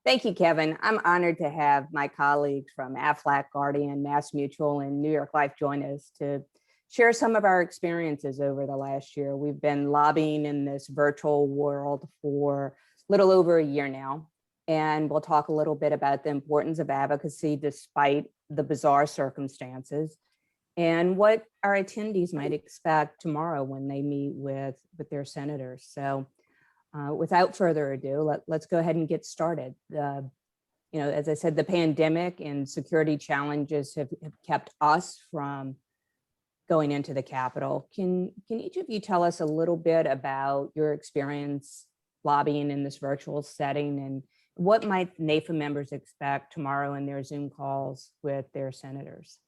Thank you, Kevin. I'm honored to have my colleagues from Aflac, Guardian, Mass Mutual, and New York Life join us to share some of our experiences over the last year. We've been lobbying in this virtual world for a little over a year now, and we'll talk a little bit about the importance of advocacy despite the bizarre circumstances and what our attendees might expect tomorrow when they meet with their senators. So without further ado, let's go ahead and get started. As I said, the pandemic and security challenges have kept us from going into the Capitol. Can each of you tell us a little bit about your experience lobbying in this virtual setting, and what might NAFA members expect tomorrow in their Zoom calls with their senators?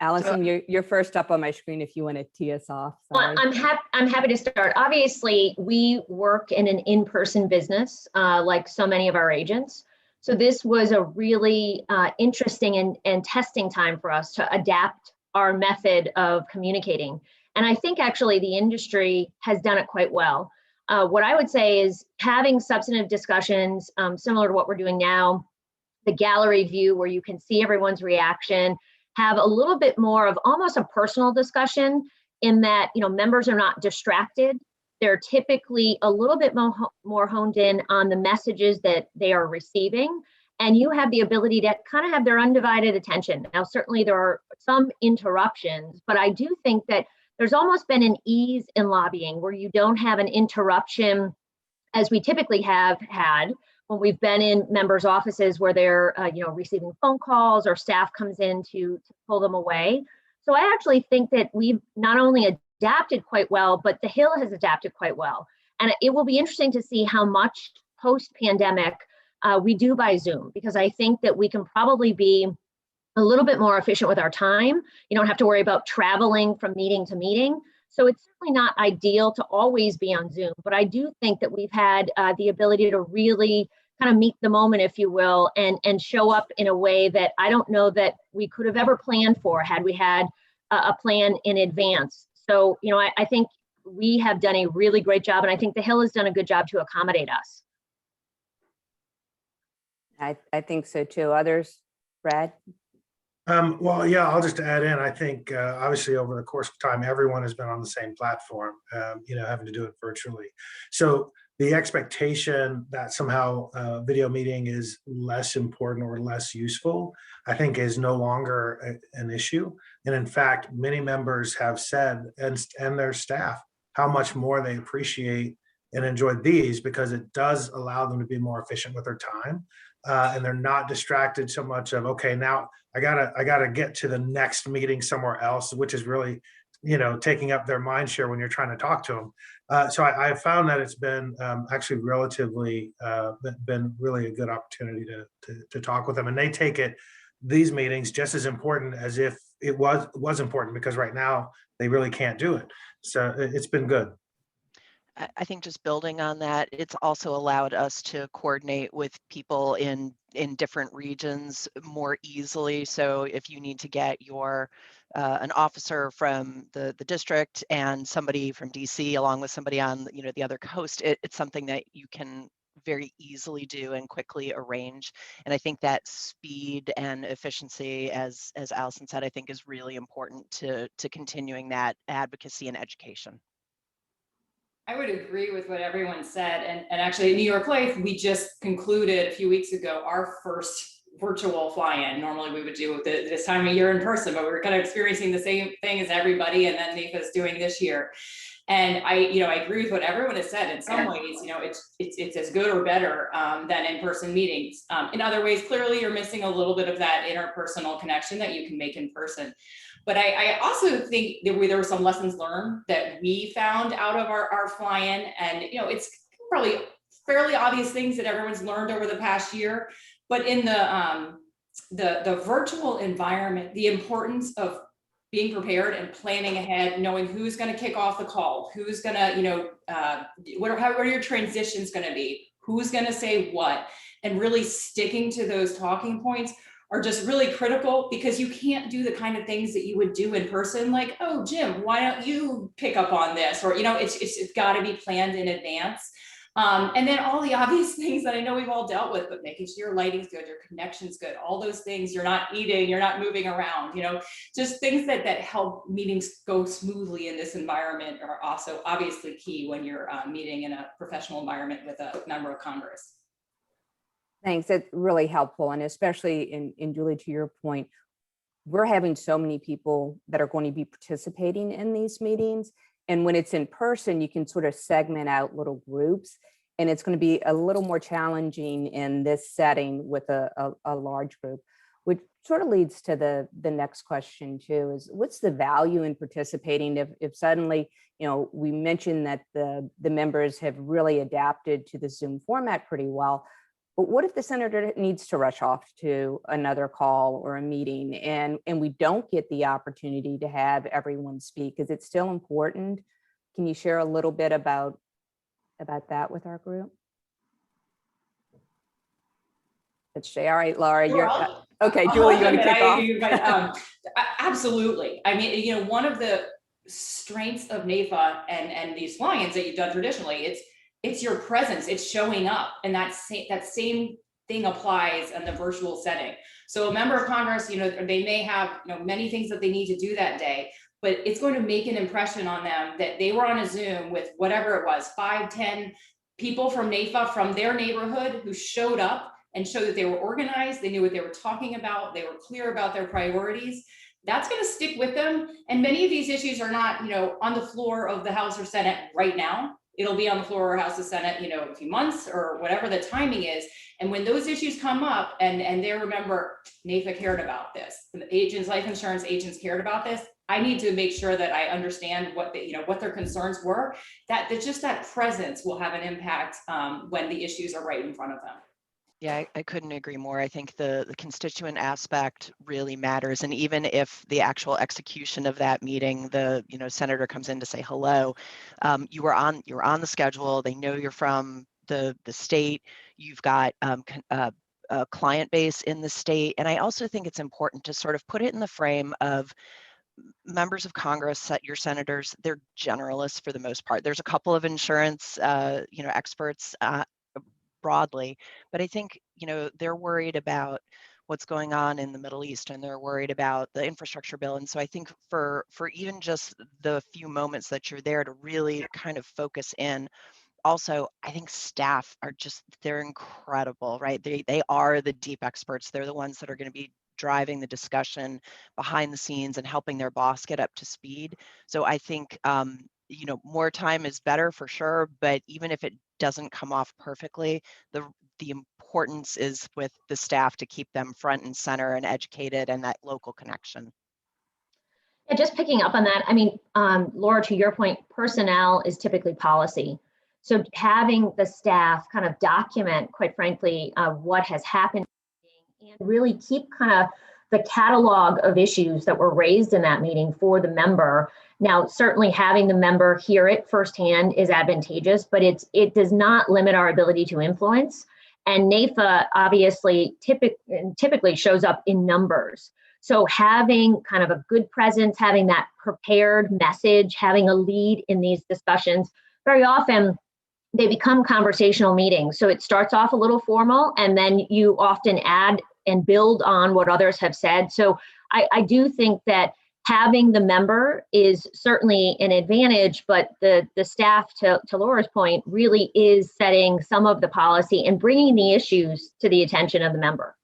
Allison, you're first up on my screen if you want to tee us off. Sorry. Well, I'm happy to start. Obviously, we work in an in-person business, like so many of our agents. So this was a really interesting and testing time for us to adapt our method of communicating. And I think actually the industry has done it quite well. What I would say is having substantive discussions similar to what we're doing now, the gallery view where you can see everyone's reaction, have a little bit more of almost a personal discussion in that, members are not distracted. They're typically a little bit more honed in on the messages that they are receiving. And you have the ability to kind of have their undivided attention. Now, certainly there are some interruptions, but I do think that there's almost been an ease in lobbying where you don't have an interruption as we typically have had when we've been in members' offices where they're, receiving phone calls or staff comes in to pull them away. So I actually think that we've not only adapted quite well, but the Hill has adapted quite well. And it will be interesting to see how much post-pandemic we do by Zoom, because I think that we can probably be a little bit more efficient with our time. You don't have to worry about traveling from meeting to meeting. So it's certainly not ideal to always be on Zoom, but I do think that we've had the ability to really kind of meet the moment, if you will, and show up in a way that I don't know that we could have ever planned for had we had a plan in advance. So, I think we have done a really great job, and I think the Hill has done a good job to accommodate us. I think so too. Others, Brad? Well, yeah, I'll just add in, I think obviously over the course of time, everyone has been on the same platform, having to do it virtually. So the expectation that somehow video meeting is less important or less useful, I think is no longer an issue. And in fact, many members have said, and their staff, how much more they appreciate and enjoy these, because it does allow them to be more efficient with their time. And they're not distracted so much of, okay, now I gotta get to the next meeting somewhere else, which is really, taking up their mind share when you're trying to talk to them. So I found that it's been actually relatively been really a good opportunity to talk with them, and they take these meetings just as important as if it was important, because right now they really can't do it. So it's been good. I think just building on that, it's also allowed us to coordinate with people in different regions more easily. So if you need to get an officer from the district and somebody from DC along with somebody on the other coast, it's something that you can very easily do and quickly arrange. And I think that speed and efficiency, as Allison said, I think is really important to continuing that advocacy and education. I would agree with what everyone said. And actually, in New York Life, we just concluded a few weeks ago our first virtual fly-in. Normally, we would do this time of year in person, but we were kind of experiencing the same thing as everybody, and then NAFA is doing this year. And I agree with what everyone has said. In some ways, it's as good or better than in-person meetings. In other ways, clearly, you're missing a little bit of that interpersonal connection that you can make in person. But I also think there were some lessons learned that we found out of our fly-in, and it's probably fairly obvious things that everyone's learned over the past year. But in the virtual environment, the importance of being prepared and planning ahead, knowing who's going to kick off the call, who's going to, what are your transitions going to be, who's going to say what, and really sticking to those talking points are just really critical, because you can't do the kind of things that you would do in person, like, oh, Jim, why don't you pick up on this? Or, it's got to be planned in advance. And then all the obvious things that I know we've all dealt with, but making sure your lighting's good, your connection's good, all those things, you're not eating, you're not moving around, just things that help meetings go smoothly in this environment are also obviously key when you're meeting in a professional environment with a member of Congress. Thanks. That's really helpful. And especially in Julie, to your point, we're having so many people that are going to be participating in these meetings. And when it's in person, you can sort of segment out little groups. And it's going to be a little more challenging in this setting with a large group, which sort of leads to the next question too, is what's the value in participating if suddenly, we mentioned that the members have really adapted to the Zoom format pretty well. But what if the senator needs to rush off to another call or a meeting and we don't get the opportunity to have everyone speak? Is it still important? Can you share a little bit about that with our group? Let's say, all right, Laura, Sure, you're okay. Julie, you want to kick off? Absolutely. I mean, one of the strengths of NAFA and these fly-ins that you've done traditionally, it's your presence, it's showing up, and that same thing applies in the virtual setting. So a member of Congress, they may have many things that they need to do that day, but it's going to make an impression on them that they were on a Zoom with whatever it was, 5, 10 people from NAFA from their neighborhood who showed up and showed that they were organized, they knew what they were talking about, they were clear about their priorities. That's going to stick with them. And many of these issues are not, on the floor of the House or Senate right now. It'll be on the floor of House or Senate, in a few months or whatever the timing is. And when those issues come up and they remember NAFA cared about this, the agents, life insurance agents cared about this, I need to make sure that I understand what what their concerns were. That just that presence will have an impact when the issues are right in front of them. Yeah, I couldn't agree more. I think the constituent aspect really matters. And even if the actual execution of that meeting, the senator comes in to say hello, you're on the schedule. They know you're from the state. You've got a client base in the state. And I also think it's important to sort of put it in the frame of members of Congress, your senators, they're generalists for the most part. There's a couple of insurance, experts broadly, but I think they're worried about what's going on in the Middle East, and they're worried about the infrastructure bill. And so I think for even just the few moments that you're there to really kind of focus in. Also, I think staff are they're incredible, right? They are the deep experts. They're the ones that are going to be driving the discussion behind the scenes and helping their boss get up to speed. So I think more time is better for sure, but even if it doesn't come off perfectly, the importance is with the staff to keep them front and center and educated and that local connection. Yeah, just picking up on that, I mean, Laura, to your point, personnel is typically policy. So having the staff kind of document, quite frankly, what has happened and really keep kind of the catalog of issues that were raised in that meeting for the member. Now, certainly having the member hear it firsthand is advantageous, but it does not limit our ability to influence. And NAFA obviously typically shows up in numbers. So having kind of a good presence, having that prepared message, having a lead in these discussions, very often they become conversational meetings. So it starts off a little formal, and then you often add and build on what others have said. So I do think that having the member is certainly an advantage, but the staff, to Laura's point, really is setting some of the policy and bringing the issues to the attention of the member.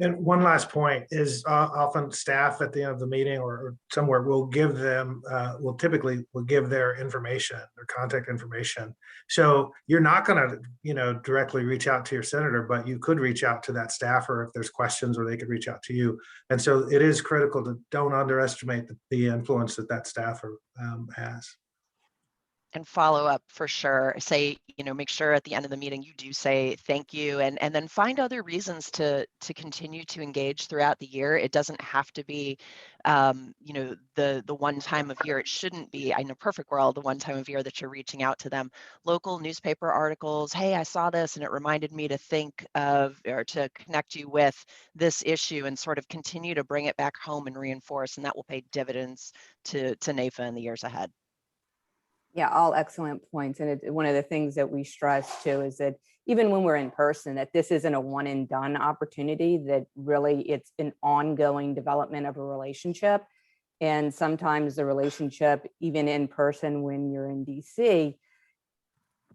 And one last point is often staff at the end of the meeting or somewhere will give them, will give their information, their contact information. So you're not going to, directly reach out to your senator, but you could reach out to that staffer if there's questions, or they could reach out to you. And so it is critical to don't underestimate the influence that staffer has. And follow up for sure. Say, make sure at the end of the meeting you do say thank you, and then find other reasons to continue to engage throughout the year. It doesn't have to be, the one time of year. It shouldn't be, in a perfect world, the one time of year that you're reaching out to them. Local newspaper articles. Hey, I saw this and it reminded me to think of or to connect you with this issue, and sort of continue to bring it back home and reinforce, and that will pay dividends to NAFA in the years ahead. Yeah, all excellent points. And one of the things that we stress too is that even when we're in person, that this isn't a one and done opportunity, that really it's an ongoing development of a relationship. And sometimes the relationship, even in person when you're in DC,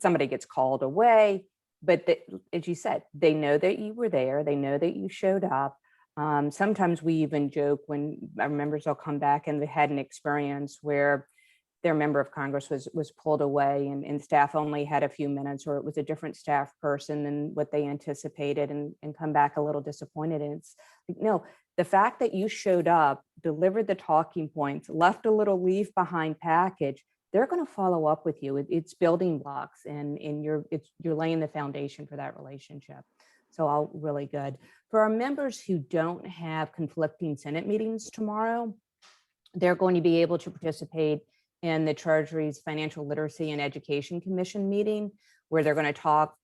somebody gets called away, but as you said, they know that you were there, they know that you showed up. Sometimes we even joke when our members will come back and they had an experience where their member of Congress was pulled away and staff only had a few minutes, or it was a different staff person than what they anticipated, and come back a little disappointed. And it's like, no, the fact that you showed up, delivered the talking points, left a little leave behind package, they're going to follow up with you. It's building blocks, and you're laying the foundation for that relationship. So all really good. For our members who don't have conflicting Senate meetings tomorrow, they're going to be able to participate in the Treasury's Financial Literacy and Education Commission meeting, where they're going to talk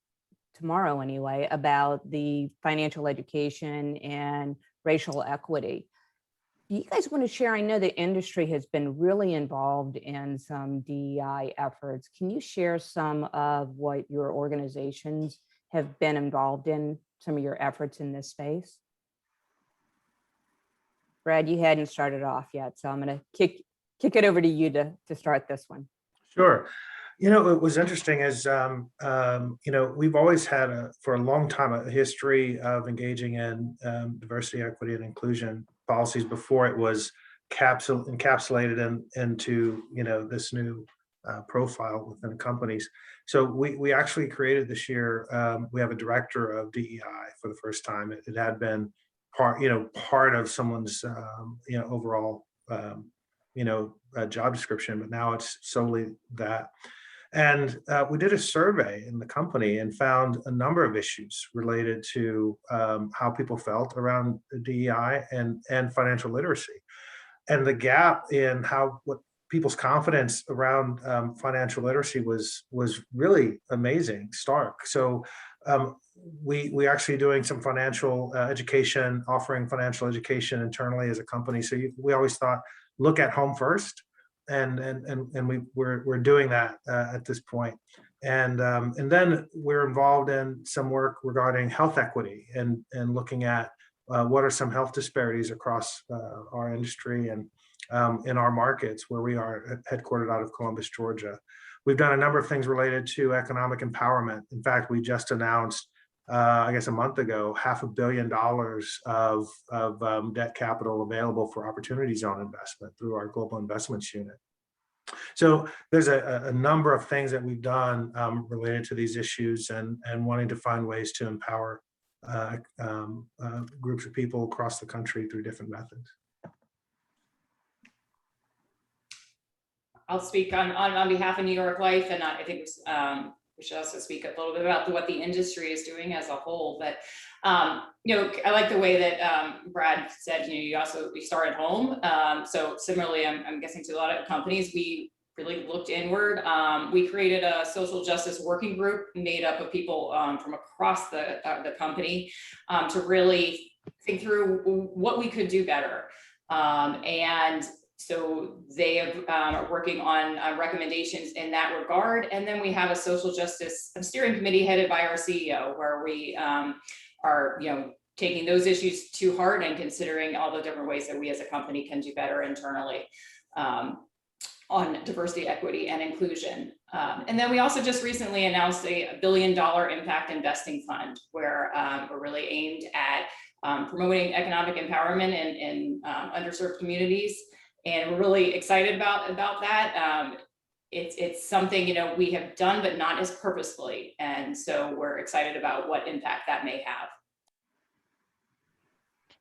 tomorrow anyway about the financial education and racial equity. Do you guys want to share? I know the industry has been really involved in some DEI efforts. Can you share some of what your organizations have been involved in, some of your efforts in this space? Brad, you hadn't started off yet, so I'm going to kick it over to you to start this one. Sure. You know, it was interesting is, you know, we've always had for a long time, a history of engaging in diversity, equity, and inclusion policies before it was encapsulated into, you know, this new profile within companies. So we actually created this year, we have a director of DEI for the first time. It had been part of someone's, you know, overall, you know, job description, but now it's solely that. And we did a survey in the company and found a number of issues related to how people felt around DEI and financial literacy. And the gap in what people's confidence around financial literacy was really amazing, stark. So we actually doing some financial education, offering financial education internally as a company. So we always thought, look at home first. And we're doing that at this point, and then we're involved in some work regarding health equity and looking at what are some health disparities across our industry and in our markets where we are headquartered out of Columbus, Georgia. We've done a number of things related to economic empowerment. In fact, we just announced, I guess a month ago, $500 million of debt capital available for opportunity zone investment through our global investments unit. So there's a number of things that we've done related to these issues and wanting to find ways to empower groups of people across the country through different methods. I'll speak on behalf of New York Life, and I think we should also speak a little bit about what the industry is doing as a whole. But you know, I like the way that Brad said, you know, we start at home. So similarly, I'm guessing to a lot of companies, we really looked inward. We created a social justice working group made up of people from across the company to really think through what we could do better. And so they are working on recommendations in that regard. And then we have a social justice steering committee headed by our CEO, where we are, you know, taking those issues to heart and considering all the different ways that we as a company can do better internally on diversity, equity, and inclusion. And then we also just recently announced a $1 billion impact investing fund, where we're really aimed at promoting economic empowerment in underserved communities. And we're really excited about that. It's something, you know, we have done, but not as purposefully. And so we're excited about what impact that may have.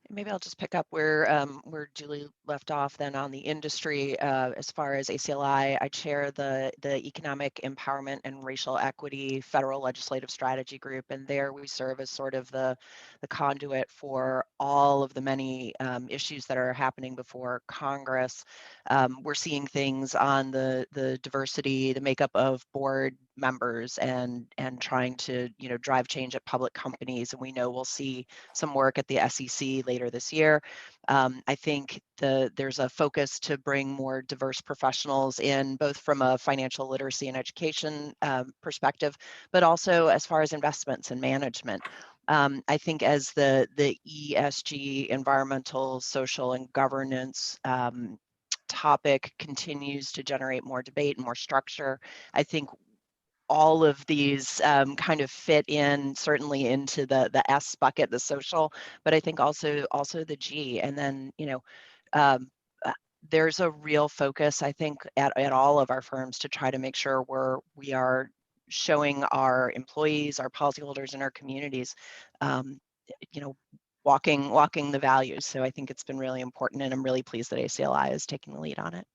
Maybe I'll just pick up where Julie left off then on the industry. As far as ACLI, I chair the Economic Empowerment and Racial Equity Federal Legislative Strategy Group, and there we serve as sort of the conduit for all of the many issues that are happening before Congress. We're seeing things on the diversity, the makeup of board members and trying to, you know, drive change at public companies. And we know we'll see some work at the SEC later this year. I think there's a focus to bring more diverse professionals in, both from a financial literacy and education perspective, but also as far as investments and management. I think as the ESG, environmental, social, and governance topic continues to generate more debate and more structure, I think all of these kind of fit in certainly into the S bucket, the social, but I think also the G. And then, you know, there's a real focus, I think, at all of our firms to try to make sure we are showing our employees, our policyholders, and our communities, you know, walking the values. So I think it's been really important, and I'm really pleased that ACLI is taking the lead on it.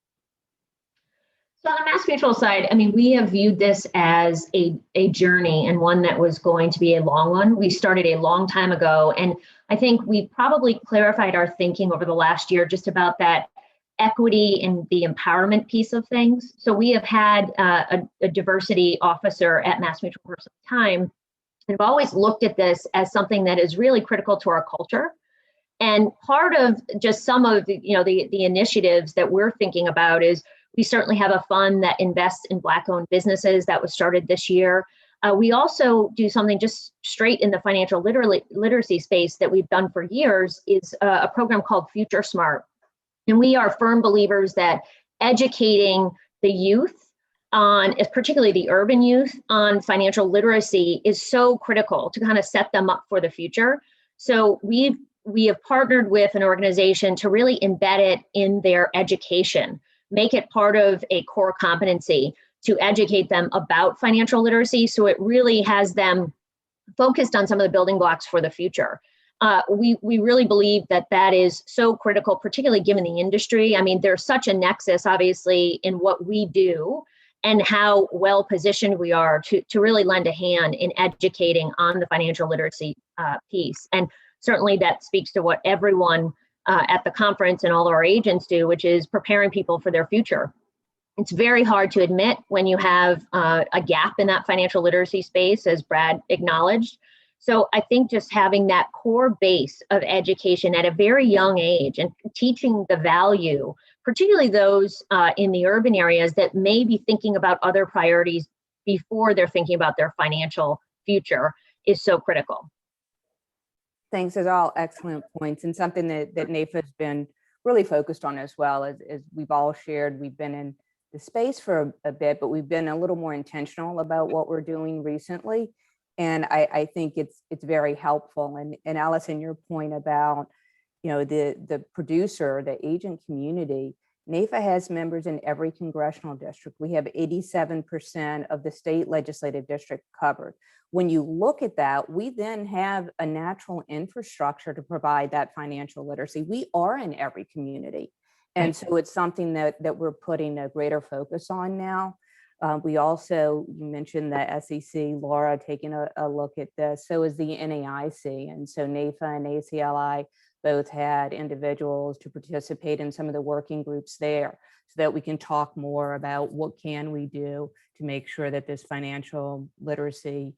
So on the Mass Mutual side, I mean, we have viewed this as a journey, and one that was going to be a long one. We started a long time ago, and I think we probably clarified our thinking over the last year just about that equity and the empowerment piece of things. So we have had a diversity officer at Mass Mutual for some time, and have always looked at this as something that is really critical to our culture. And part of just some of the initiatives that we're thinking about is, we certainly have a fund that invests in Black-owned businesses that was started this year. We also do something just straight in the financial literacy space that we've done for years, is a program called Future Smart. And we are firm believers that educating the youth on, particularly the urban youth, on financial literacy is so critical to kind of set them up for the future. So we have partnered with an organization to really embed it in their education, make it part of a core competency to educate them about financial literacy. So it really has them focused on some of the building blocks for the future. We really believe that is so critical, particularly given the industry. I mean, there's such a nexus, obviously, in what we do and how well positioned we are to really lend a hand in educating on the financial literacy piece. And certainly that speaks to what everyone at the conference and all of our agents do, which is preparing people for their future. It's very hard to admit when you have a gap in that financial literacy space, as Brad acknowledged. So I think just having that core base of education at a very young age and teaching the value, particularly those in the urban areas that may be thinking about other priorities before they're thinking about their financial future, is so critical. Thanks. Those are all excellent points, and something that NAIFA has been really focused on as well. As we've all shared, we've been in the space for a bit, but we've been a little more intentional about what we're doing recently. And I think it's very helpful. And Allison, your point about, the producer, the agent community, NAIFA has members in every congressional district. We have 87% of the state legislative district covered. When you look at that, we then have a natural infrastructure to provide that financial literacy. We are in every community. And so it's something that we're putting a greater focus on now. We also, you mentioned the SEC, Laura, taking a look at this. So is the NAIC. And so NAIFA and ACLI both had individuals to participate in some of the working groups there, so that we can talk more about what can we do to make sure that this financial literacy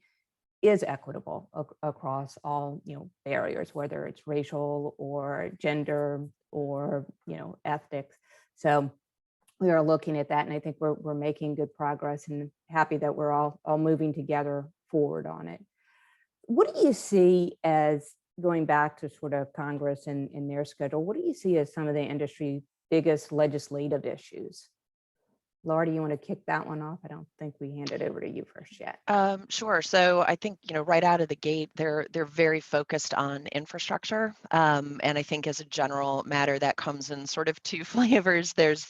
is equitable across all barriers, whether it's racial or gender or ethnics. So we are looking at that, and I think we're making good progress, and happy that we're all moving together forward on it. What do you see as, going back to sort of Congress and their schedule, what do you see as some of the industry's biggest legislative issues? Laura, do you want to kick that one off? I don't think we handed over to you first yet. Sure. So I think, right out of the gate, they're very focused on infrastructure. And I think as a general matter, that comes in sort of two flavors. There's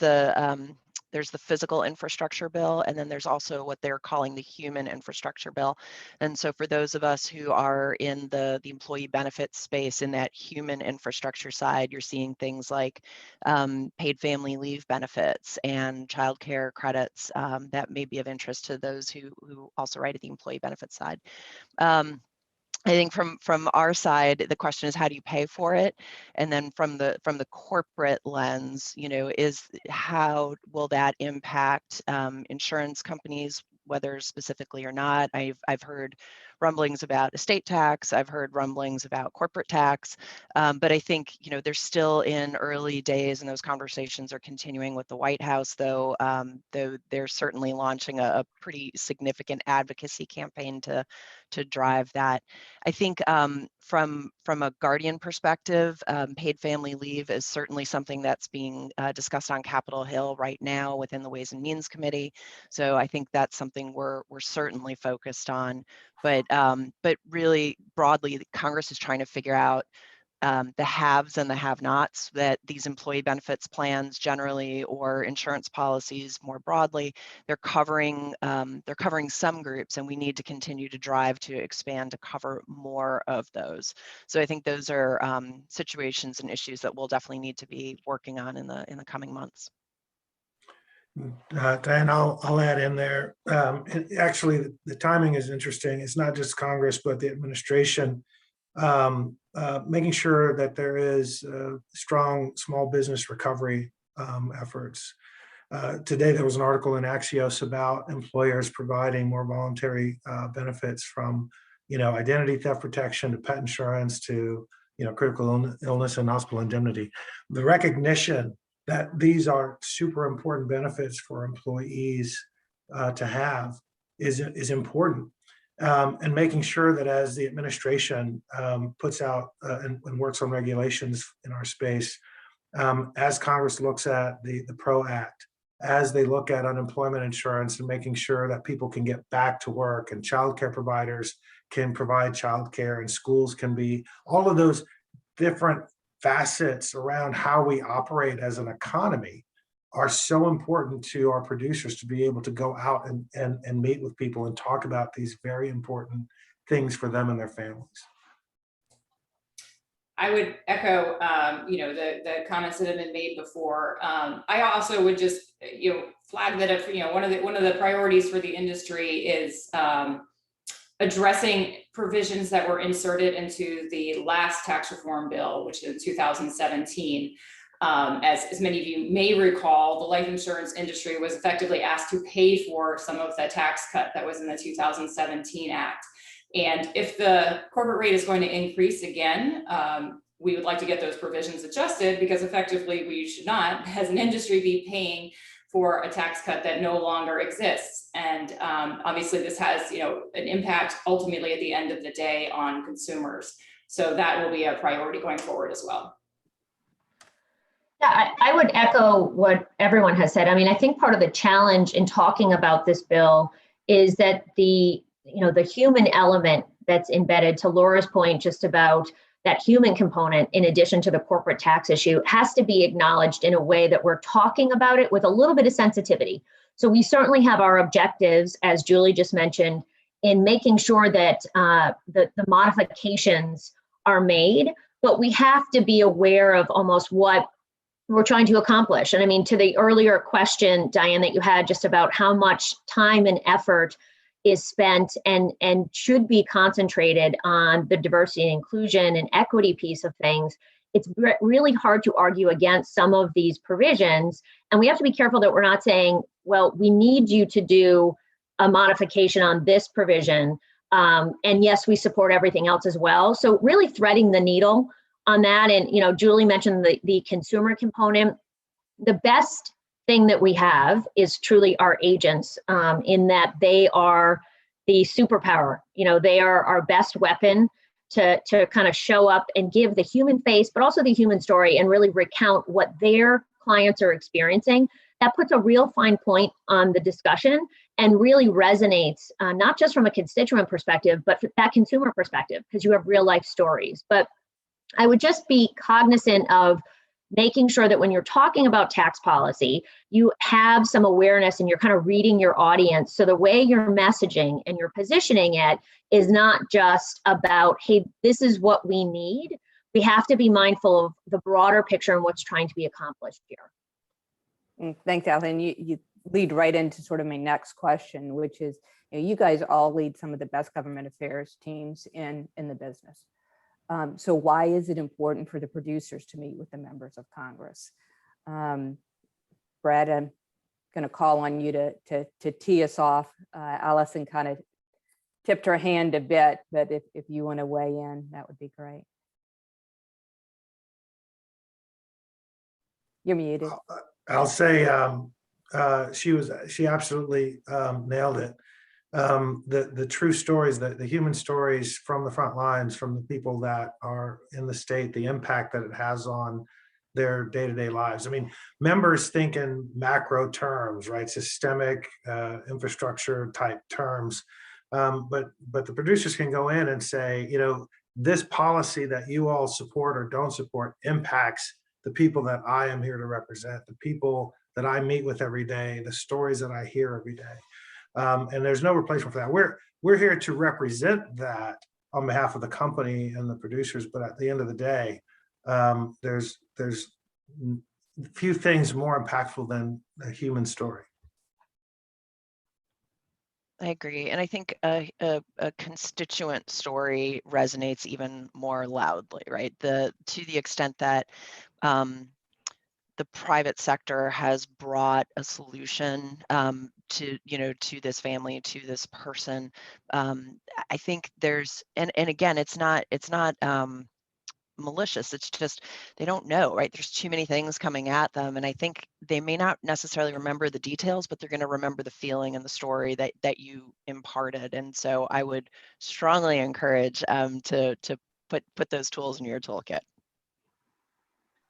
the physical infrastructure bill, and then there's also what they're calling the human infrastructure bill. And so for those of us who are in the employee benefits space, in that human infrastructure side, you're seeing things like paid family leave benefits and childcare credits that may be of interest to those who also write at the employee benefits side. I think from our side, the question is, how do you pay for it? And then from the corporate lens, is how will that impact insurance companies whether specifically or not. I've heard rumblings about estate tax. I've heard rumblings about corporate tax. But I think, they're still in early days, and those conversations are continuing with the White House, though they're certainly launching a pretty significant advocacy campaign to drive that. I think from a guardian perspective, paid family leave is certainly something that's being discussed on Capitol Hill right now within the Ways and Means Committee. So I think that's something we're certainly focused on. But really broadly, Congress is trying to figure out the haves and the have-nots, that these employee benefits plans generally, or insurance policies more broadly, they're covering some groups, and we need to continue to drive to expand to cover more of those. So I think those are situations and issues that we'll definitely need to be working on in the coming months. Diane, I'll add in there. And actually, the timing is interesting. It's not just Congress, but the administration making sure that there is strong small business recovery efforts. Today, there was an article in Axios about employers providing more voluntary benefits, from identity theft protection to pet insurance to critical illness and hospital indemnity. The recognition that these are super important benefits for employees to have is important. And making sure that as the administration puts out and works on regulations in our space, as Congress looks at the PRO Act, as they look at unemployment insurance, and making sure that people can get back to work, and childcare providers can provide childcare, and schools can be, all of those different facets around how we operate as an economy are so important to our producers to be able to go out and meet with people and talk about these very important things for them and their families. I would echo, the comments that have been made before. I also would just, flag that if, one of the priorities for the industry is addressing provisions that were inserted into the last tax reform bill, which is 2017. As many of you may recall, the life insurance industry was effectively asked to pay for some of the tax cut that was in the 2017 Act. And if the corporate rate is going to increase again, we would like to get those provisions adjusted, because effectively we should not, as an industry, be paying for a tax cut that no longer exists. And obviously this has an impact ultimately at the end of the day on consumers. So that will be a priority going forward as well. Yeah, I would echo what everyone has said. I mean, I think part of the challenge in talking about this bill is that the human element that's embedded, to Laura's point, just about that human component, in addition to the corporate tax issue, has to be acknowledged in a way that we're talking about it with a little bit of sensitivity. So we certainly have our objectives, as Julie just mentioned, in making sure that the modifications are made, but we have to be aware of almost what we're trying to accomplish. And I mean, to the earlier question, Diane, that you had just about how much time and effort is spent and should be concentrated on the diversity and inclusion and equity piece of things, it's really hard to argue against some of these provisions. And we have to be careful that we're not saying, well, we need you to do a modification on this provision. And yes, we support everything else as well. So really threading the needle on that. And, Julie mentioned the consumer component. The best thing that we have is truly our agents, in that they are the superpower. They are our best weapon to kind of show up and give the human face, but also the human story, and really recount what their clients are experiencing. That puts a real fine point on the discussion and really resonates, not just from a constituent perspective, but that consumer perspective, because you have real life stories. But I would just be cognizant of making sure that when you're talking about tax policy, you have some awareness and you're kind of reading your audience. So the way you're messaging and you're positioning it is not just about, hey, this is what we need. We have to be mindful of the broader picture and what's trying to be accomplished here. Thanks, Alan. You lead right into sort of my next question, which is, you guys all lead some of the best government affairs teams in the business. So why is it important for the producers to meet with the members of Congress? Brad, I'm going to call on you to tee us off. Allison kind of tipped her hand a bit, but if you want to weigh in, that would be great. You're muted. I'll say she absolutely nailed it. The true stories, the human stories from the front lines, from the people that are in the state, the impact that it has on their day-to-day lives. I mean, members think in macro terms, right? Systemic infrastructure type terms. But the producers can go in and say, this policy that you all support or don't support impacts the people that I am here to represent, the people that I meet with every day, the stories that I hear every day. And there's no replacement for that. We're here to represent that on behalf of the company and the producers. But at the end of the day, there's few things more impactful than a human story. I agree. And I think a constituent story resonates even more loudly, right? To the extent that the private sector has brought a solution to this family, to this person. I think there's, and again, it's not malicious. It's just, they don't know, right? There's too many things coming at them. And I think they may not necessarily remember the details, but they're going to remember the feeling and the story that you imparted. And so I would strongly encourage to put those tools in your toolkit.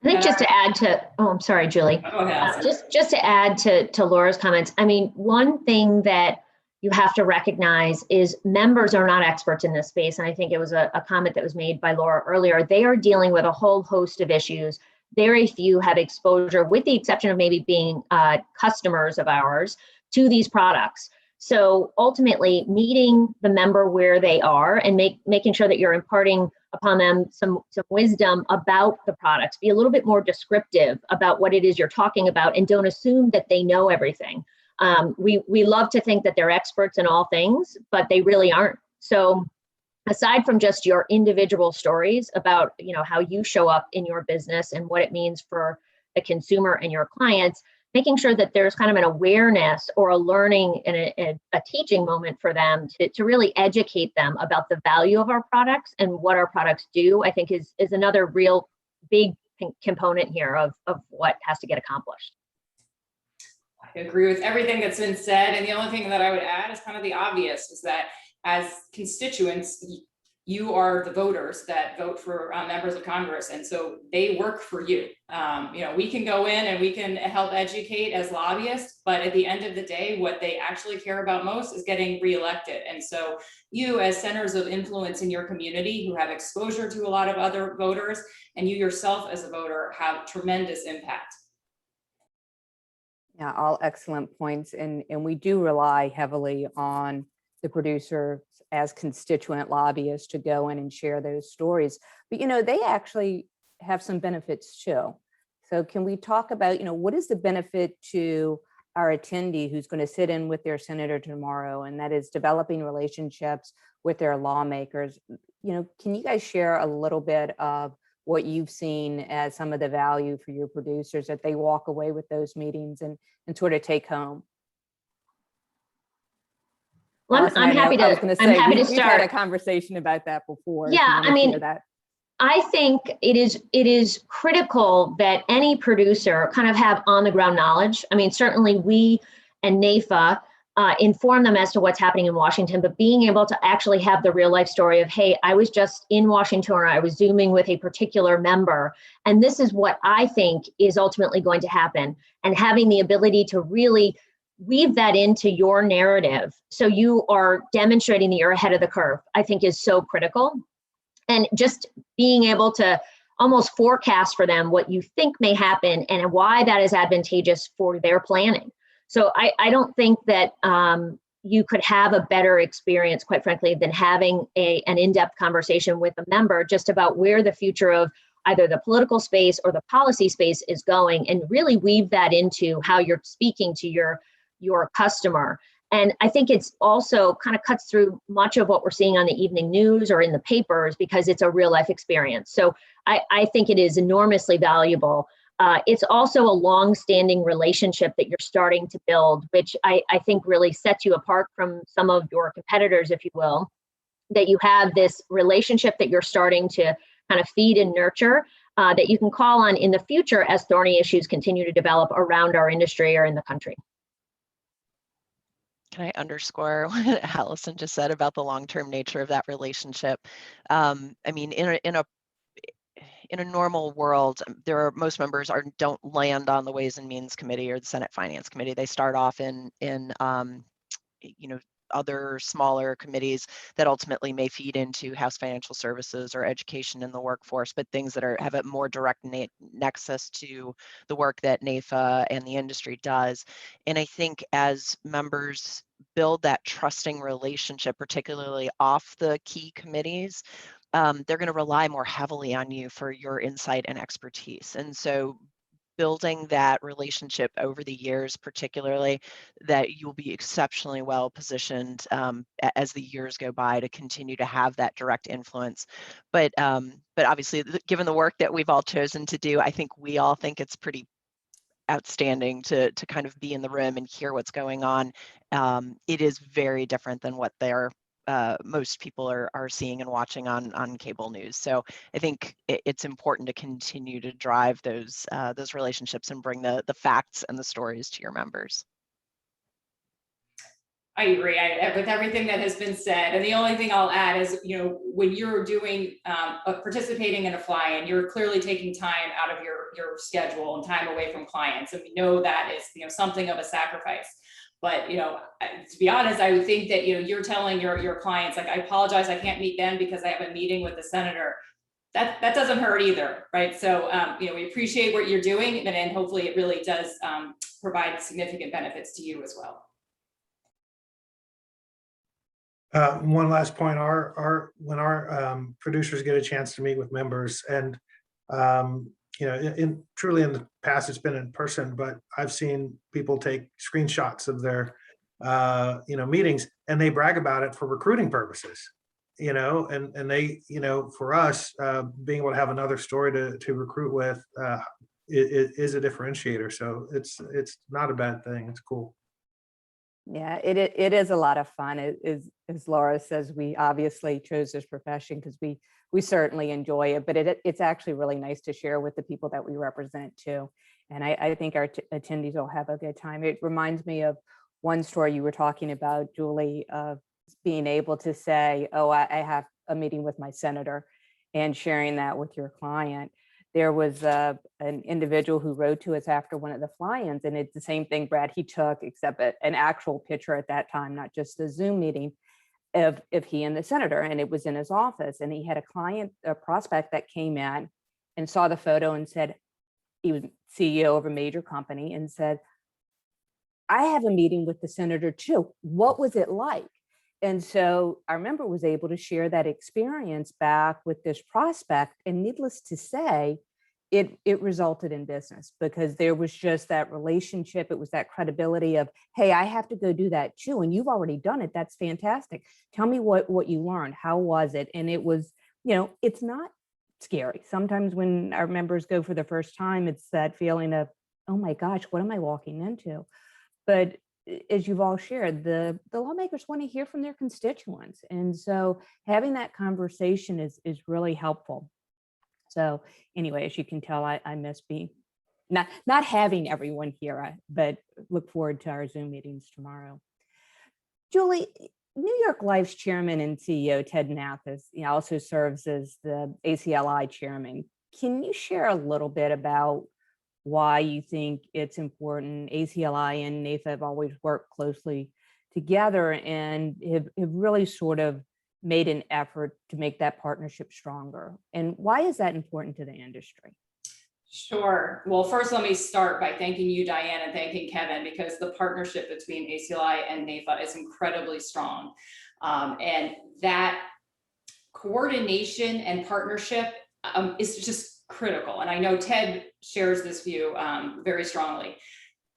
I think just to add to, I'm sorry, Julie. Go ahead. Just to add to Laura's comments, I mean, one thing that you have to recognize is members are not experts in this space. And I think it was a comment that was made by Laura earlier. They are dealing with a whole host of issues. Very few have exposure, with the exception of maybe being customers of ours, to these products. So ultimately, meeting the member where they are and making sure that you're imparting upon them some wisdom about the products. Be a little bit more descriptive about what it is you're talking about, and don't assume that they know everything. We love to think that they're experts in all things, but they really aren't. So aside from just your individual stories about how you show up in your business and what it means for the consumer and your clients, making sure that there's kind of an awareness or a learning and a teaching moment for them to really educate them about the value of our products and what our products do, I think is another real big component here of what has to get accomplished. I agree with everything that's been said. And the only thing that I would add is kind of the obvious, is that as constituents, you are the voters that vote for members of Congress. And so they work for you. We can go in and we can help educate as lobbyists, but at the end of the day, what they actually care about most is getting reelected. And so you, as centers of influence in your community who have exposure to a lot of other voters, and you yourself as a voter, have tremendous impact. Yeah, all excellent points. And we do rely heavily on the producers as constituent lobbyists to go in and share those stories. But, they actually have some benefits too. So can we talk about, what is the benefit to our attendee who's going to sit in with their senator tomorrow, and that is developing relationships with their lawmakers? Can you guys share a little bit of what you've seen as some of the value for your producers that they walk away with those meetings and sort of take home? Well, I'm happy to start. We've had a conversation about that before. Yeah, I think it is critical that any producer kind of have on the ground knowledge. I mean, certainly we and NAFA inform them as to what's happening in Washington, but being able to actually have the real life story of, hey, I was just in Washington, or I was Zooming with a particular member, and this is what I think is ultimately going to happen, and having the ability to really weave that into your narrative so you are demonstrating that you're ahead of the curve, I think is so critical. And just being able to almost forecast for them what you think may happen and why that is advantageous for their planning. So I don't think that you could have a better experience, quite frankly, than having an in-depth conversation with a member just about where the future of either the political space or the policy space is going, and really weave that into how you're speaking to your customer. And I think it's also kind of cuts through much of what we're seeing on the evening news or in the papers, because it's a real life experience. So I think it is enormously valuable. It's also a long-standing relationship that you're starting to build, which I think really sets you apart from some of your competitors, if you will, that you have this relationship that you're starting to kind of feed and nurture that you can call on in the future as thorny issues continue to develop around our industry or in the country. Can I underscore what Allison just said about the long-term nature of that relationship? I mean, in a normal world, most members don't land on the Ways and Means Committee or the Senate Finance Committee. They start off in other smaller committees that ultimately may feed into House Financial Services or Education in the Workforce, but things that have a more direct nexus to the work that NAFA and the industry does. And I think as members build that trusting relationship, particularly off the key committees, they're going to rely more heavily on you for your insight and expertise. And so building that relationship over the years, particularly, that you'll be exceptionally well positioned as the years go by to continue to have that direct influence. But obviously, given the work that we've all chosen to do, I think we all think it's pretty outstanding to kind of be in the room and hear what's going on. It is very different than what most people are seeing and watching on cable news. So I think it's important to continue to drive those relationships and bring the facts and the stories to your members. I agree with everything that has been said. And the only thing I'll add is, when you're doing participating in a fly-in, you're clearly taking time out of your schedule and time away from clients. And we know that is, something of a sacrifice. But, to be honest, I would think that, you're telling your clients, like, I apologize, I can't meet them because I have a meeting with the senator. That doesn't hurt either, right? So, we appreciate what you're doing, and hopefully it really does provide significant benefits to you as well. One last point, when our producers get a chance to meet with members, and truly in the past it's been in person, but I've seen people take screenshots of their meetings, and they brag about it for recruiting purposes, and they, for us, being able to have another story to recruit with, it is a differentiator. So it's not a bad thing. It's cool. Yeah, it is a lot of fun. It is, as Laura says, we obviously chose this profession because we certainly enjoy it, but it's actually really nice to share with the people that we represent too. And I think our attendees will have a good time. It reminds me of one story you were talking about, Julie, of being able to say, oh, I have a meeting with my senator, and sharing that with your client. There was an individual who wrote to us after one of the fly-ins, and it's the same thing, Brad, he took, except an actual picture at that time, not just a Zoom meeting of he and the senator, and it was in his office. And he had a prospect that came in and saw the photo and said, he was CEO of a major company, and said, I have a meeting with the senator too. What was it like? And so our member was able to share that experience back with this prospect, and needless to say, it resulted in business, because there was just that relationship. It was that credibility of, hey, I have to go do that too, and you've already done it. That's fantastic. Tell me what you learned. How was it? And it was, it's not scary. Sometimes when our members go for the first time, it's that feeling of, oh my gosh, what am I walking into? But as you've all shared, the lawmakers want to hear from their constituents. And so having that conversation is really helpful. So anyway, as you can tell, I miss being not having everyone here, but look forward to our Zoom meetings tomorrow. Julie, New York Life's chairman and CEO Ted Nathis also serves as the ACLI chairman. Can you share a little bit about why you think it's important? ACLI and NAFA have always worked closely together and have really sort of made an effort to make that partnership stronger. And why is that important to the industry? Sure. Well, first, let me start by thanking you, Diane, and thanking Kevin, because the partnership between ACLI and NAFA is incredibly strong. And that coordination and partnership is just critical. And I know Ted shares this view very strongly,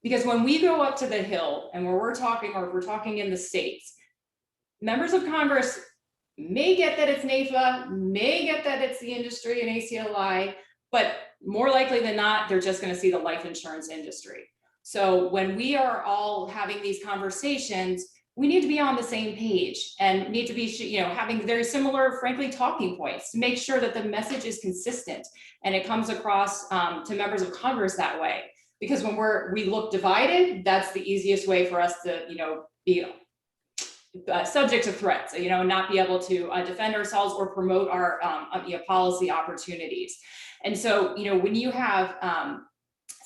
because when we go up to the Hill and where we're talking, or if we're talking in the States, members of Congress may get that it's NAFA, may get that it's the industry and ACLI, but more likely than not, they're just going to see the life insurance industry. So when we are all having these conversations, we need to be on the same page and need to be, having very similar, frankly, talking points to make sure that the message is consistent and it comes across to members of Congress that way. Because when we look divided, that's the easiest way for us to, be subject to threats, not be able to defend ourselves or promote our policy opportunities. And so, when you have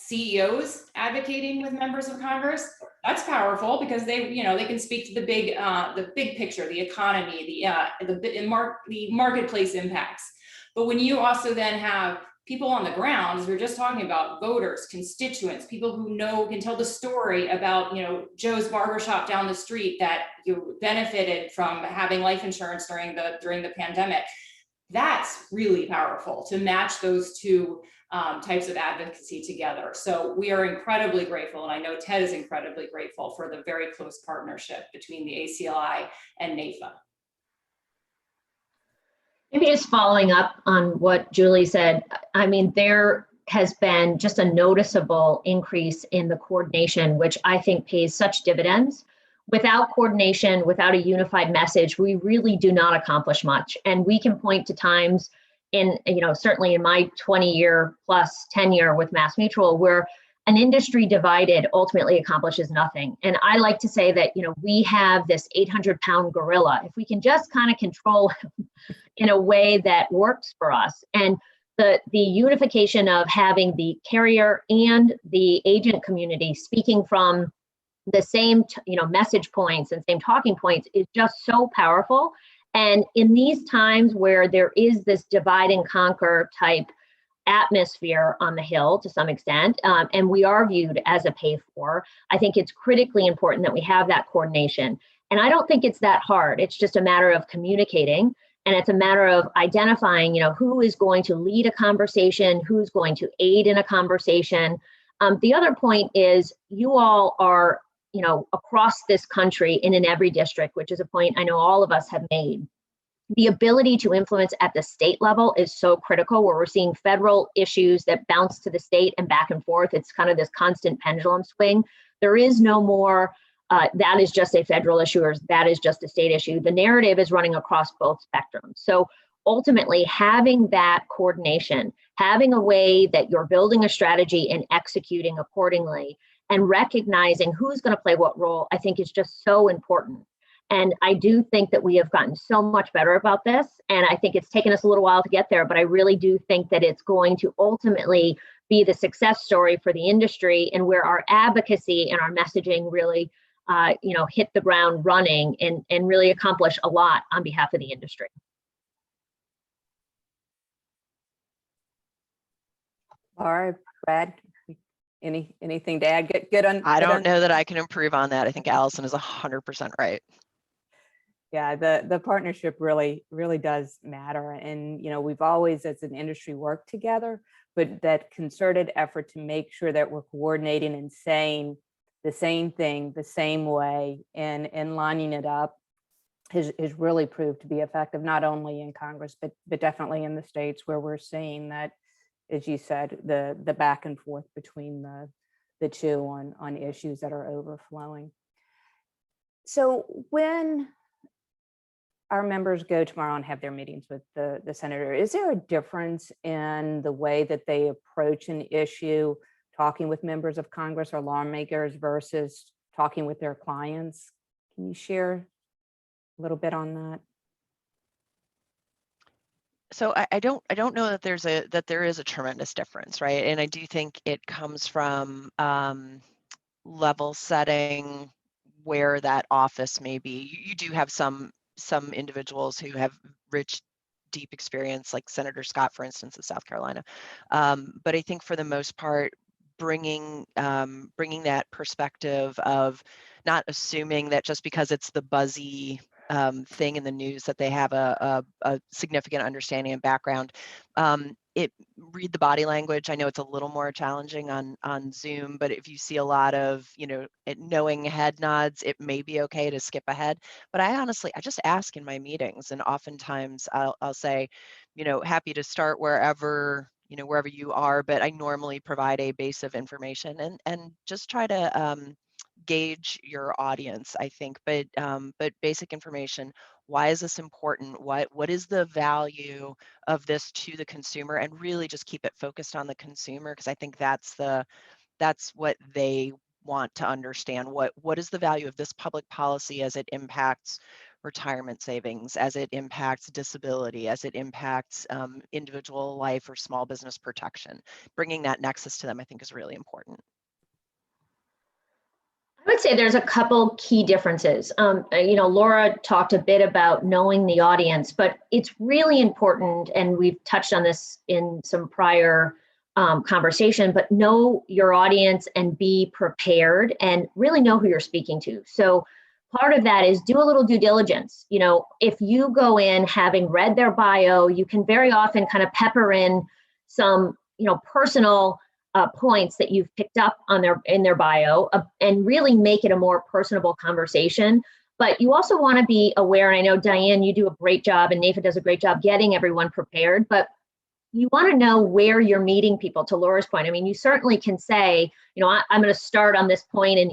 CEOs advocating with members of Congress, that's powerful because they can speak to the big picture, the economy, the marketplace impacts. But when you also then have people on the ground, as we were just talking about, voters, constituents, people who can tell the story about, Joe's barbershop down the street that you benefited from having life insurance during the pandemic. That's really powerful to match those two types of advocacy together. So we are incredibly grateful, and I know Ted is incredibly grateful for the very close partnership between the ACLI and NAIFA. Maybe just following up on what Julie said, I mean, there has been just a noticeable increase in the coordination, which I think pays such dividends. Without coordination, without a unified message, we really do not accomplish much. And we can point to times in, certainly in my 20-year plus tenure with MassMutual, where an industry divided ultimately accomplishes nothing. And I like to say that, we have this 800-pound gorilla. If we can just kind of control him in a way that works for us, and the unification of having the carrier and the agent community speaking from the same, message points and same talking points is just so powerful. And in these times where there is this divide and conquer type atmosphere on the Hill to some extent, and we are viewed as a pay for, I think it's critically important that we have that coordination. And I don't think it's that hard. It's just a matter of communicating, and it's a matter of identifying, who is going to lead a conversation, who's going to aid in a conversation. The other point is you all are, across this country and in every district, which is a point I know all of us have made. The ability to influence at the state level is so critical, where we're seeing federal issues that bounce to the state and back and forth. It's kind of this constant pendulum swing. There is no more, that is just a federal issue or that is just a state issue. The narrative is running across both spectrums. So ultimately, having that coordination, having a way that you're building a strategy and executing accordingly, and recognizing who's going to play what role, I think is just so important. And I do think that we have gotten so much better about this. And I think it's taken us a little while to get there, but I really do think that it's going to ultimately be the success story for the industry, and where our advocacy and our messaging really, hit the ground running and really accomplish a lot on behalf of the industry. Laura, Brad, anything to add? Good on. I don't know that I can improve on that. I think Allison is 100% right. Yeah, the partnership really does matter. And, we've always, as an industry, worked together, but that concerted effort to make sure that we're coordinating and saying the same thing the same way and lining it up has really proved to be effective, not only in Congress, but definitely in the states, where we're seeing that, as you said, the back and forth between the two on issues that are overflowing. So when our members go tomorrow and have their meetings with the senator, is there a difference in the way that they approach an issue, talking with members of Congress or lawmakers versus talking with their clients? Can you share a little bit on that? So I don't know that there is a tremendous difference, right? And I do think it comes from level setting where that office may be. You do have some individuals who have rich, deep experience, like Senator Scott, for instance, of South Carolina. But I think for the most part, bringing that perspective of not assuming that just because it's the buzzy thing in the news that they have a significant understanding and background. Read the body language. I know it's a little more challenging on Zoom, but if you see a lot of, knowing head nods, it may be okay to skip ahead. But I just ask in my meetings, and oftentimes I'll say, happy to start wherever wherever you are, but I normally provide a base of information and just try to gauge your audience, I think, but basic information. Why is this important? What is the value of this to the consumer? And really just keep it focused on the consumer, because I think that's what they want to understand. What is the value of this public policy as it impacts retirement savings, as it impacts disability, as it impacts individual life or small business protection? Bringing that nexus to them, I think, is really important. I would say there's a couple key differences. Laura talked a bit about knowing the audience, but it's really important, and we've touched on this in some prior conversation, but know your audience and be prepared and really know who you're speaking to. So part of that is do a little due diligence. If you go in having read their bio, you can very often kind of pepper in some, personal points that you've picked up in their bio and really make it a more personable conversation. But you also want to be aware, and I know Diane, you do a great job, and Nathan does a great job getting everyone prepared, but you want to know where you're meeting people. To Laura's point, I mean, you certainly can say, I'm going to start on this point, and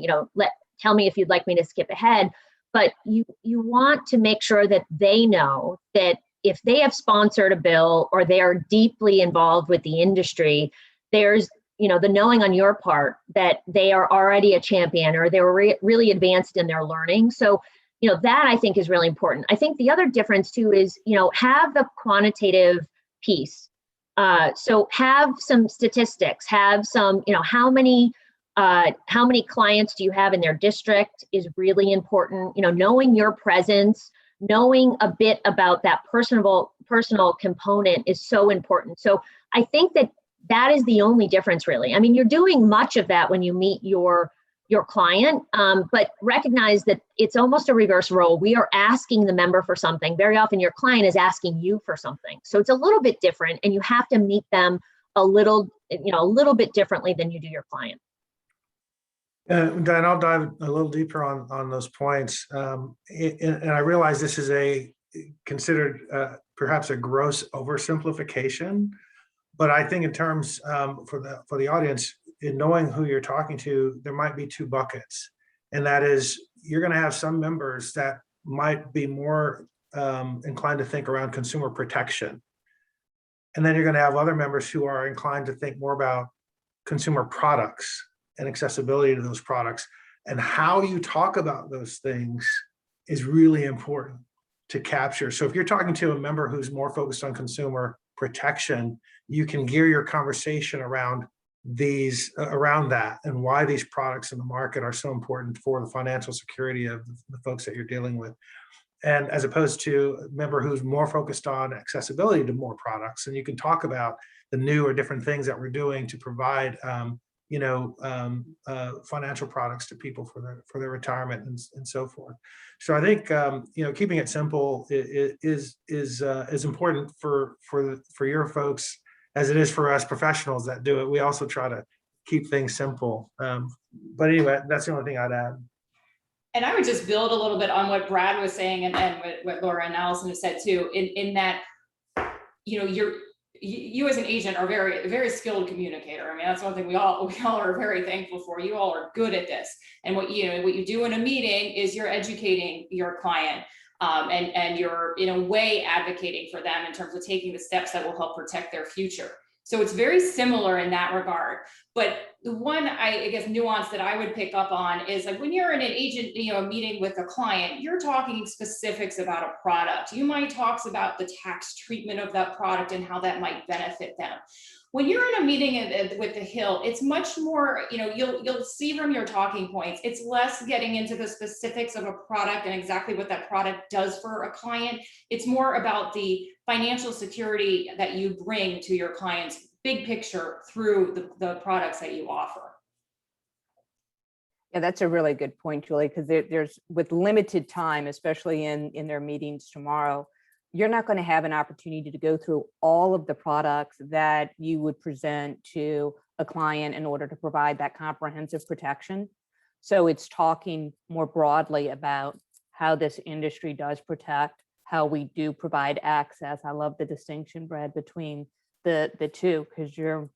tell me if you'd like me to skip ahead. But you want to make sure that they know that if they have sponsored a bill or they are deeply involved with the industry, there's the knowing on your part that they are already a champion or they're really advanced in their learning. So, that I think is really important. I think the other difference too is, have the quantitative piece. So have some statistics, have some, how many clients do you have in their district is really important. Knowing your presence, knowing a bit about that personal component is so important. So I think that is the only difference, really. I mean, you're doing much of that when you meet your client, but recognize that it's almost a reverse role. We are asking the member for something. Very often your client is asking you for something. So it's a little bit different, and you have to meet them a little bit differently than you do your client. Dan, I'll dive a little deeper on those points. And I realize this is considered perhaps a gross oversimplification, but I think in terms for the audience, in knowing who you're talking to, there might be two buckets. And that is, you're going to have some members that might be more inclined to think around consumer protection. And then you're going to have other members who are inclined to think more about consumer products and accessibility to those products. And how you talk about those things is really important to capture. So if you're talking to a member who's more focused on consumer protection, you can gear your conversation around that and why these products in the market are so important for the financial security of the folks that you're dealing with. And as opposed to a member who's more focused on accessibility to more products, and you can talk about the new or different things that we're doing to provide financial products to people for their retirement and so forth. So I think keeping it simple is important for your folks as it is for us professionals that do it. We also try to keep things simple. But anyway, that's the only thing I'd add. And I would just build a little bit on what Brad was saying and what Laura and Allison have said too, in that, you as an agent are very, very skilled communicator. I mean, that's one thing we all are very thankful for. You all are good at this. And what you do in a meeting is you're educating your client and you're in a way advocating for them in terms of taking the steps that will help protect their future. So it's very similar in that regard. But the one, I guess, nuance that I would pick up on is like when you're in an agent, meeting with a client, you're talking specifics about a product. You might talk about the tax treatment of that product and how that might benefit them. When you're in a meeting with the Hill, it's much more, you'll see from your talking points, it's less getting into the specifics of a product and exactly what that product does for a client. It's more about the financial security that you bring to your clients, big picture through the products that you offer. Yeah, that's a really good point, Julie, because there's with limited time, especially in their meetings tomorrow, you're not going to have an opportunity to go through all of the products that you would present to a client in order to provide that comprehensive protection. So it's talking more broadly about how this industry does protect, how we do provide access. I love the distinction, Brad, between the two, because you're,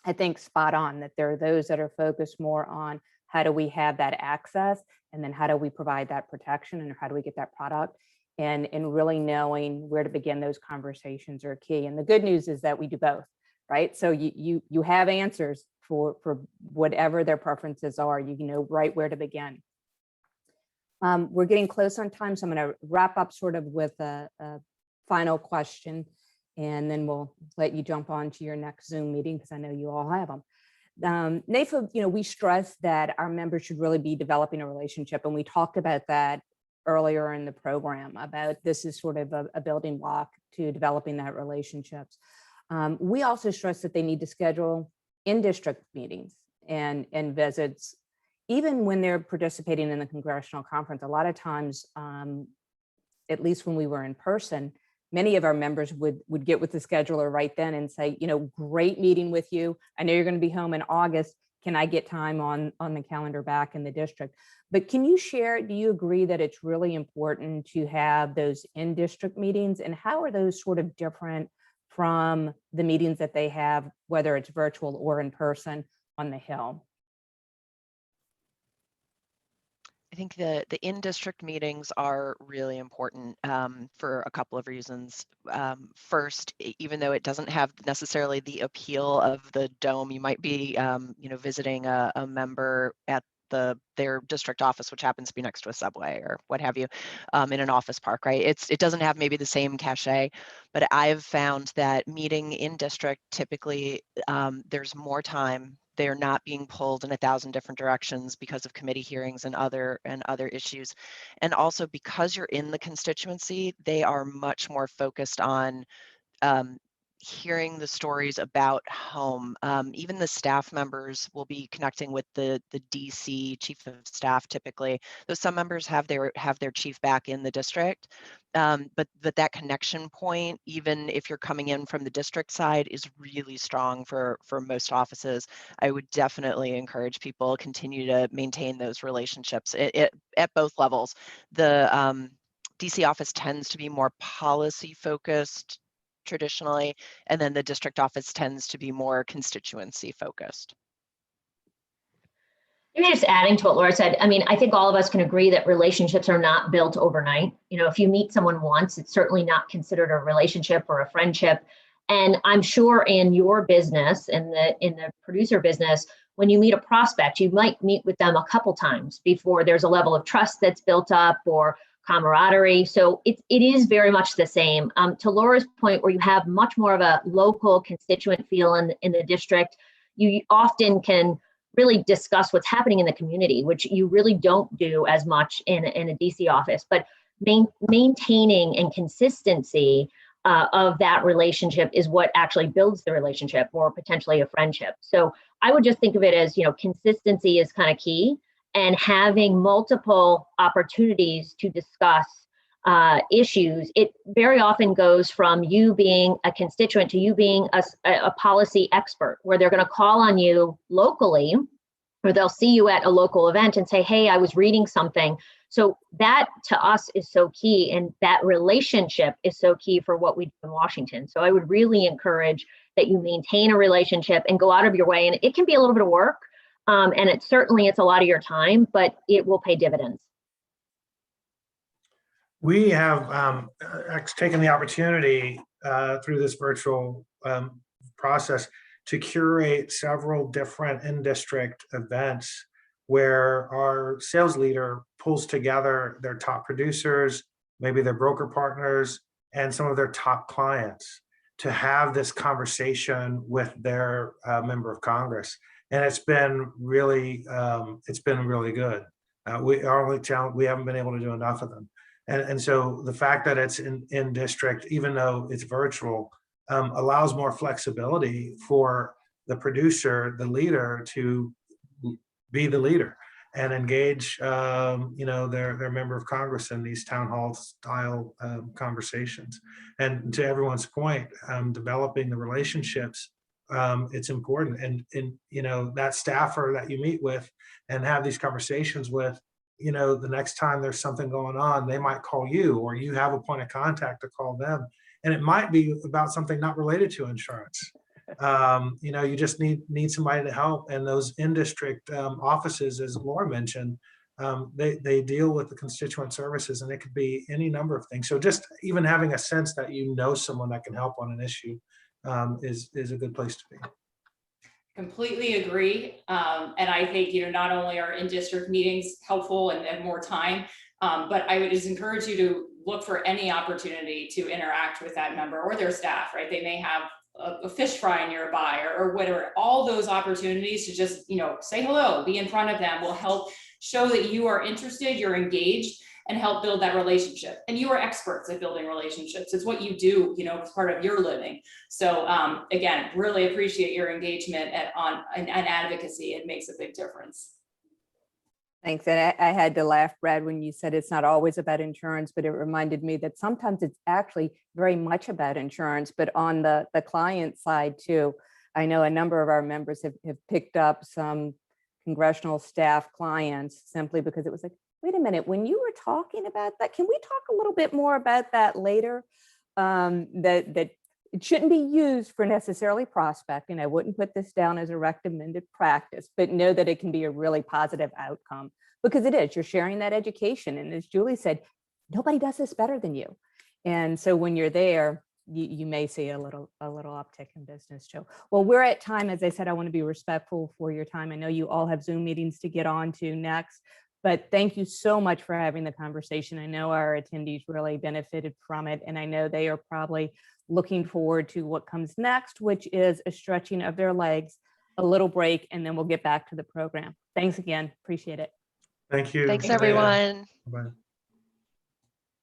I think, spot on that there are those that are focused more on how do we have that access, and then how do we provide that protection, and how do we get that product, and really knowing where to begin those conversations are key. And the good news is that we do both, right? So you have answers for whatever their preferences are. You know right where to begin. We're getting close on time, so I'm going to wrap up sort of with a final question, and then we'll let you jump on to your next Zoom meeting, because I know you all have them. NAFA, we stress that our members should really be developing a relationship, and we talked about that earlier in the program, about this is sort of a building block to developing that relationships. We also stress that they need to schedule in-district meetings and visits, even when they're participating in the congressional conference. A lot of times, at least when we were in person, many of our members would get with the scheduler right then and say, great meeting with you. I know you're going to be home in August. Can I get time on the calendar back in the district? But can you share, do you agree that it's really important to have those in-district meetings? And how are those sort of different from the meetings that they have, whether it's virtual or in person on the Hill? I think the in-district meetings are really important for a couple of reasons. First, even though it doesn't have necessarily the appeal of the Dome, you might be, visiting a member at their district office, which happens to be next to a subway or what have you, in an office park, right? It doesn't have maybe the same cachet, but I've found that meeting in district, typically there's more time. They're not being pulled in 1,000 different directions because of committee hearings and other issues. And also, because you're in the constituency, they are much more focused on hearing the stories about home. Even the staff members will be connecting with the DC chief of staff typically. Though some members have their chief back in the district, but that connection point, even if you're coming in from the district side, is really strong for most offices. I would definitely encourage people continue to maintain those relationships at both levels. The DC office tends to be more policy focused traditionally, and then the district office tends to be more constituency focused. Maybe just adding to what Laura said, I think all of us can agree that relationships are not built overnight. If you meet someone once, it's certainly not considered a relationship or a friendship. And I'm sure in your business, in the producer business, when you meet a prospect, you might meet with them a couple times before there's a level of trust that's built up or camaraderie. So it is very much the same. To Laura's point, where you have much more of a local constituent feel in the district, you often can really discuss what's happening in the community, which you really don't do as much in a DC office. But maintaining and consistency of that relationship is what actually builds the relationship, or potentially a friendship. So I would just think of it as, consistency is kind of key, and having multiple opportunities to discuss issues. It very often goes from you being a constituent to you being a policy expert, where they're going to call on you locally, or they'll see you at a local event and say, hey, I was reading something. So that to us is so key, and that relationship is so key for what we do in Washington. So I would really encourage that you maintain a relationship and go out of your way. And it can be a little bit of work, and it's a lot of your time, but it will pay dividends. We have taken the opportunity through this virtual process to curate several different in-district events where our sales leader pulls together their top producers, maybe their broker partners, and some of their top clients to have this conversation with their member of Congress. And it's been really good. Our only challenge, we haven't been able to do enough of them. And so the fact that it's in district, even though it's virtual, allows more flexibility for the producer, the leader, to be the leader and engage, their member of Congress in these town hall style conversations. And to everyone's point, developing the relationships, it's important. And that staffer that you meet with and have these conversations with, the next time there's something going on, they might call you, or you have a point of contact to call them. and it might be about something not related to insurance. You just need somebody to help. And those in-district offices, as Laura mentioned, they deal with the constituent services, and it could be any number of things. So just even having a sense that someone that can help on an issue is a good place to be. Completely agree. And I think, not only are in-district meetings helpful and more time, but I would just encourage you to look for any opportunity to interact with that member or their staff, right? They may have a fish fry nearby or whatever. All those opportunities to just, say hello, be in front of them will help show that you are interested, you're engaged, and help build that relationship. And you are experts at building relationships. It's what you do, as part of your living. So again, really appreciate your engagement and advocacy. It makes a big difference. Thanks. And I had to laugh, Brad, when you said it's not always about insurance, but it reminded me that sometimes it's actually very much about insurance, but on the client side too. I know a number of our members have picked up some congressional staff clients simply because it was like, wait a minute, when you were talking about that, can we talk a little bit more about that later? That it shouldn't be used for necessarily prospecting. I wouldn't put this down as a recommended practice, but know that it can be a really positive outcome because it is. You're sharing that education. And as Julie said, nobody does this better than you. And so when you're there, you may see a little uptick in business too. Well, we're at time. As I said, I want to be respectful for your time. I know you all have Zoom meetings to get on to next, but thank you so much for having the conversation. I know our attendees really benefited from it, and I know they are probably looking forward to what comes next, which is a stretching of their legs, a little break, and then we'll get back to the program. Thanks again. Appreciate it. Thank you. Thanks, everyone. Bye.